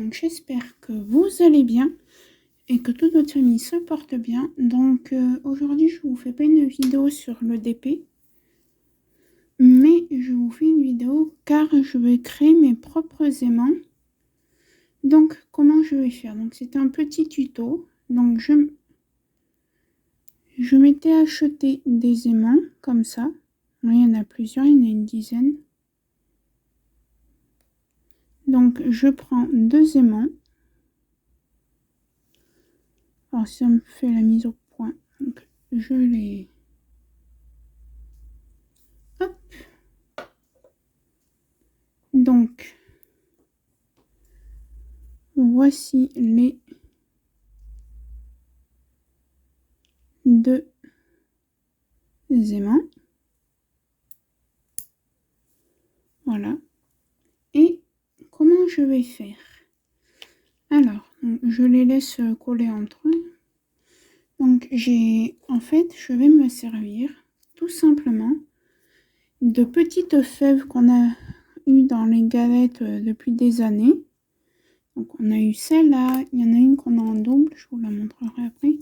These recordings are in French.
donc j'espère que vous allez bien et que toute votre famille se porte bien. Donc aujourd'hui je vous fais pas une vidéo sur le DP, mais je vous fais une vidéo car je vais créer mes propres aimants. Donc comment je vais faire? Donc c'est un petit tuto. Donc je m'étais acheté des aimants comme ça. Il y en a plusieurs, il y en a une dizaine. Donc je prends 2 aimants. Alors ça me fait la mise au point. Donc je les... Hop. Donc voici les 2 aimants. Voilà. Et comment je vais faire? Alors, je les laisse coller entre eux. Donc en fait, je vais me servir tout simplement de petites fèves qu'on a eues dans les galettes depuis des années. Donc on a eu celle-là, il y en a une qu'on a en double, je vous la montrerai après.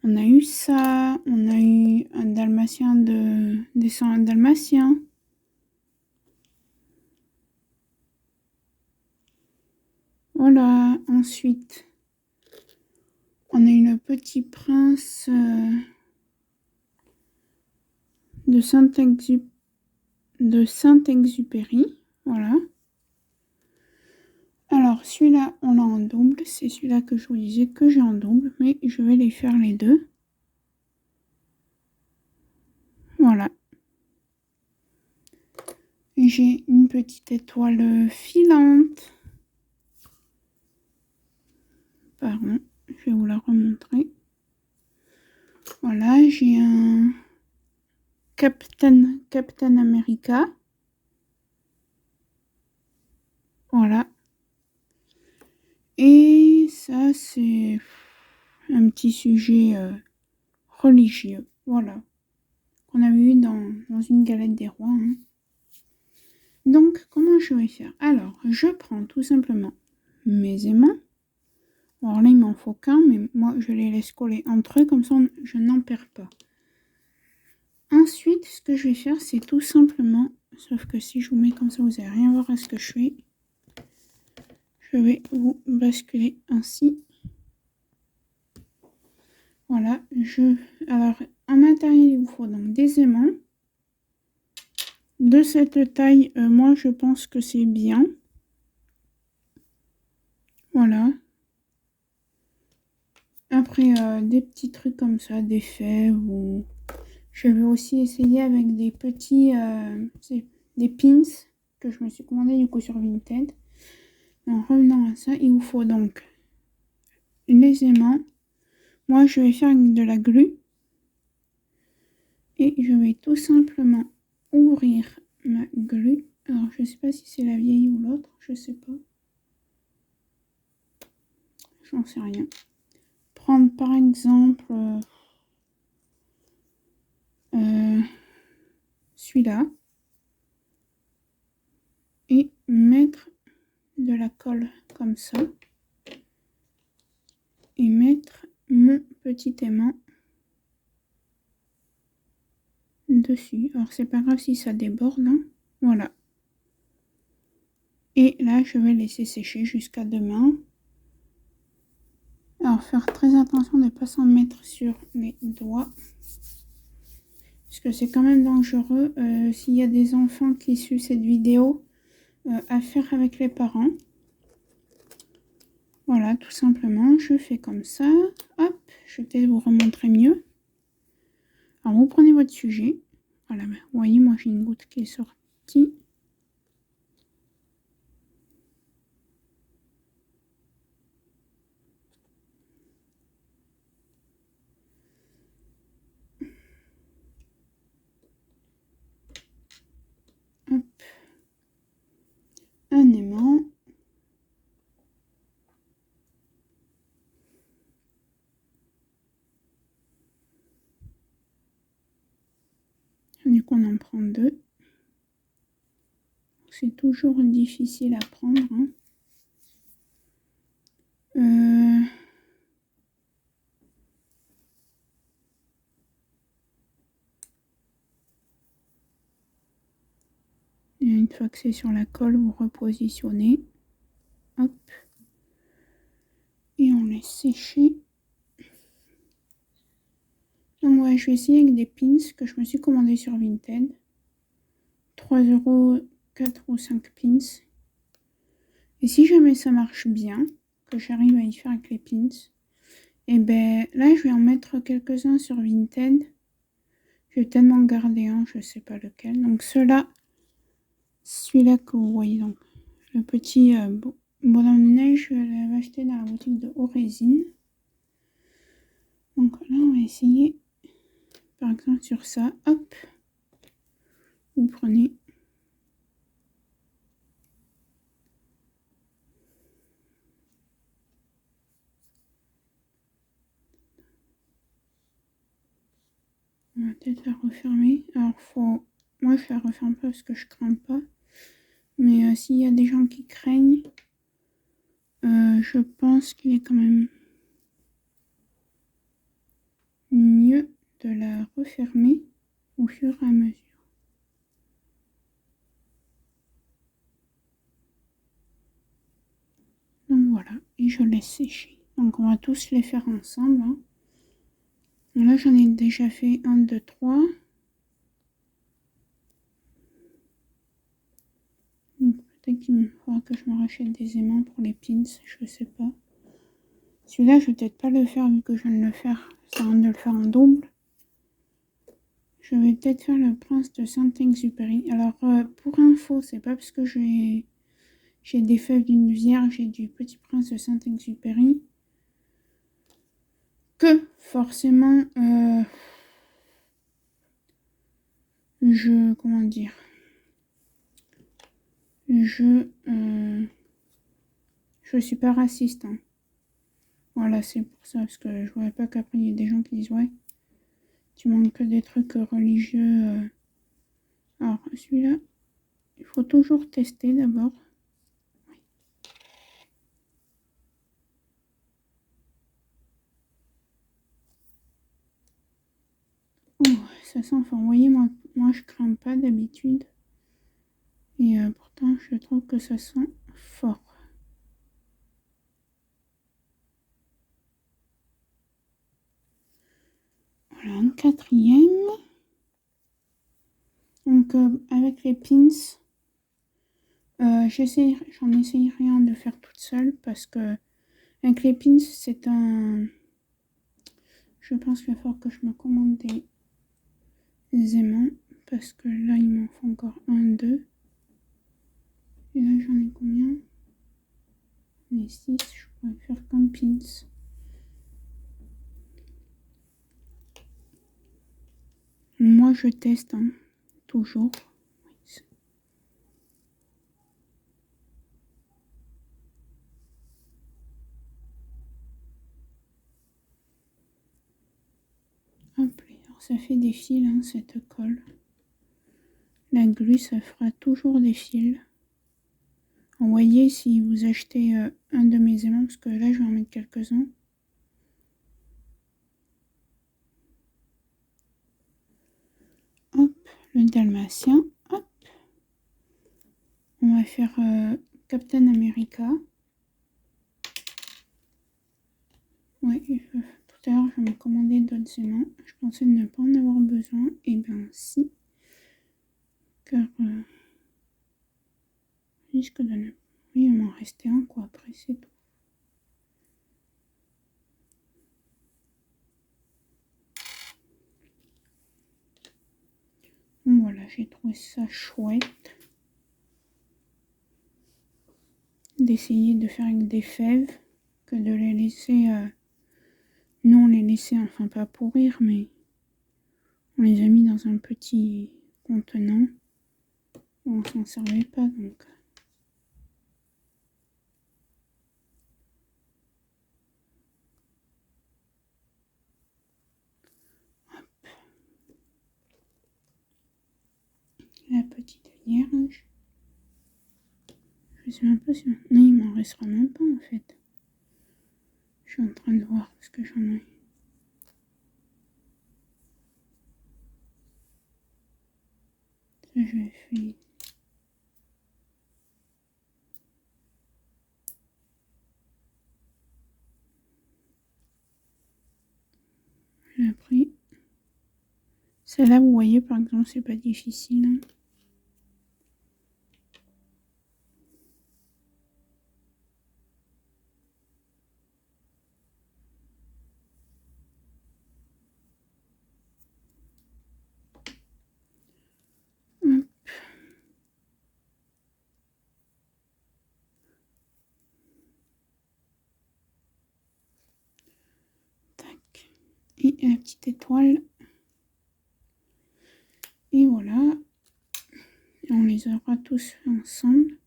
On a eu ça, on a eu un dalmatien des sangs dalmatiens. Voilà, ensuite on a eu le petit prince de Saint-Exupéry. Voilà. Alors celui-là on l'a en double, c'est celui-là que je vous disais que j'ai en double, mais je vais les faire les deux. Voilà. J'ai une petite étoile filante. Pardon, je vais vous la remontrer. Voilà, j'ai un Captain America. Voilà. Et ça, c'est un petit sujet religieux. Voilà. Qu'on avait eu dans une galette des rois. Hein. Donc, comment je vais faire? Alors, je prends tout simplement mes aimants. Alors là, il m'en faut qu'un, mais moi, je les laisse coller entre eux, comme ça, je n'en perds pas. Ensuite, ce que je vais faire, c'est tout simplement, sauf que si je vous mets comme ça, vous n'allez rien voir à ce que je fais. Je vais vous basculer ainsi. Voilà, alors en matériel, il vous faut donc des aimants. De cette taille, moi, je pense que c'est bien. Voilà. Après, des petits trucs comme ça, des fèves ou... Je vais aussi essayer avec des petits... des pins que je me suis commandé du coup sur Vinted. En revenant à ça, il vous faut donc les aimants. Moi, je vais faire de la glu. Et je vais tout simplement ouvrir ma glu. Alors, je sais pas si c'est la vieille ou l'autre. Je sais pas. J'en sais rien. Prendre par exemple celui-là. Et mettre de la colle comme ça. Et mettre mon petit aimant dessus. Alors c'est pas grave si ça déborde. Hein. Voilà. Et là je vais laisser sécher jusqu'à demain. Alors faire très attention de ne pas s'en mettre sur les doigts. Parce que c'est quand même dangereux s'il y a des enfants qui suivent cette vidéo à faire avec les parents. Voilà, tout simplement, je fais comme ça. Hop, je vais peut-être vous remontrer mieux. Alors, vous prenez votre sujet. Voilà, vous voyez, moi j'ai une goutte qui est sortie. Hop. Un aimant. Du coup, on en prend 2. C'est toujours difficile à prendre. Hein. Euh, et une fois que c'est sur la colle, vous repositionnez. Hop. Et on laisse sécher. Donc ouais, je vais essayer avec des pins que je me suis commandé sur Vinted. 3 €, 4 ou 5 pins. Et si jamais ça marche bien, que j'arrive à y faire avec les pins, et ben là je vais en mettre quelques-uns sur Vinted. Je vais tellement garder un, je sais pas lequel. Donc celui-là que vous voyez, donc le petit bonhomme de neige, je l'avais acheté dans la boutique de Orésine. Donc là on va essayer, par exemple sur ça, hop, vous prenez. On va peut-être la refermer. Alors moi je la referme pas parce que je crains pas. Mais s'il y a des gens qui craignent, je pense qu'il est quand même mieux de la refermer au fur et à mesure. Donc voilà, et je laisse sécher. Donc on va tous les faire ensemble. Hein. Là j'en ai déjà fait 1, 2, 3. Donc peut-être qu'il faudra que je me rachète des aimants pour les pins, je sais pas. Celui-là je vais peut-être pas le faire vu que je viens de le faire. Ça sert à rien de le faire en double. Je vais peut-être faire le prince de Saint-Exupéry. Alors pour info, c'est pas parce que j'ai des fèves d'une vierge et du petit prince de Saint-Exupéry que forcément comment dire, je suis pas raciste. Hein. Voilà, c'est pour ça, parce que je voudrais pas qu'après il y ait des gens qui disent ouais, tu manques que des trucs religieux. Alors celui-là, il faut toujours tester d'abord. Oh, ça sent fort. Vous voyez, moi je crains pas d'habitude. Et pourtant, je trouve que ça sent fort. Voilà, un quatrième. Donc, avec les pins, j'en essaye rien de faire toute seule parce que avec les pins, c'est un... Je pense qu'il va falloir que je me commande des aimants parce que là, il m'en faut encore 1, 2. Et là, j'en ai combien? J'en ai 6, je pourrais faire comme pins. Moi, je teste, hein, toujours. Hop, alors ça fait des fils, hein, cette colle. La glu, ça fera toujours des fils. Voyez si vous achetez un de mes aimants, parce que là, je vais en mettre quelques-uns. Hop, le dalmatien. Hop. On va faire Captain America. Ouais, tout à l'heure, je vais me commander d'autres aimants. Je pensais ne pas en avoir besoin. Et ben si. Car risque de ne... Oui, il m'en restait un, quoi. Après, c'est tout. Donc voilà, j'ai trouvé ça chouette. D'essayer de faire avec des fèves. Que de les laisser... Non, les laisser, enfin pas pourrir, mais... On les a mis dans un petit contenant. On s'en servait pas, donc... La petite vierge. Je sais même pas si... Non, il m'en restera même pas en fait. Je suis en train de voir parce que j'en ai. Ça, je vais faire. J'ai pris. Celle-là, vous voyez, par exemple, c'est pas difficile. Hein. Hop. Tac. Et la petite étoile. Et voilà. Et on les aura tous fait ensemble.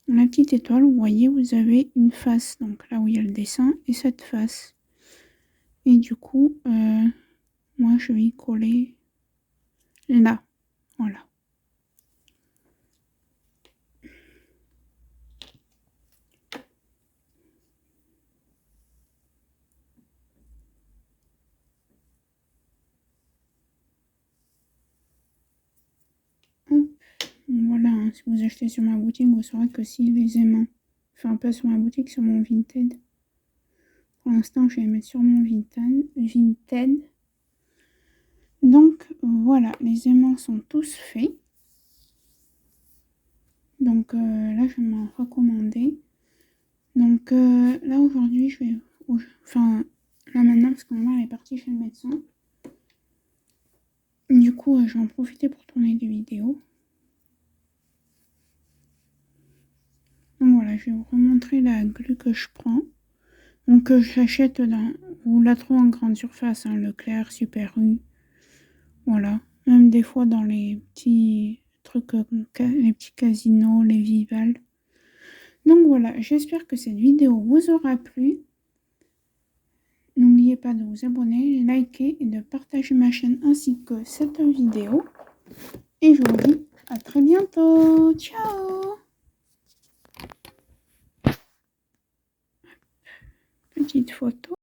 Dans la petite étoile, vous voyez, vous avez une face. Donc là où il y a le dessin et cette face. Et du coup, moi je vais y coller là. Voilà. Hop. Voilà, hein. Si vous achetez sur ma boutique, vous saurez que si les aimants, enfin pas sur ma boutique, sur mon Vinted. Pour l'instant, je vais les mettre sur mon Vinted. Donc voilà, les aimants sont tous faits. Donc là, je vais m'en recommander. Donc là, aujourd'hui, je vais... Enfin, là maintenant, parce que ma mère est partie chez le médecin. Du coup, je vais en profiter pour tourner des vidéos. Donc voilà, je vais vous remontrer la glu que je prends. Donc j'achète dans... Vous la trouvez en grande surface, hein, Leclerc, Super U. Voilà. Même des fois dans les petits trucs, les petits casinos, les Vival. Donc voilà, j'espère que cette vidéo vous aura plu. N'oubliez pas de vous abonner, liker et de partager ma chaîne ainsi que cette vidéo. Et je vous dis à très bientôt. Ciao! Petite photo.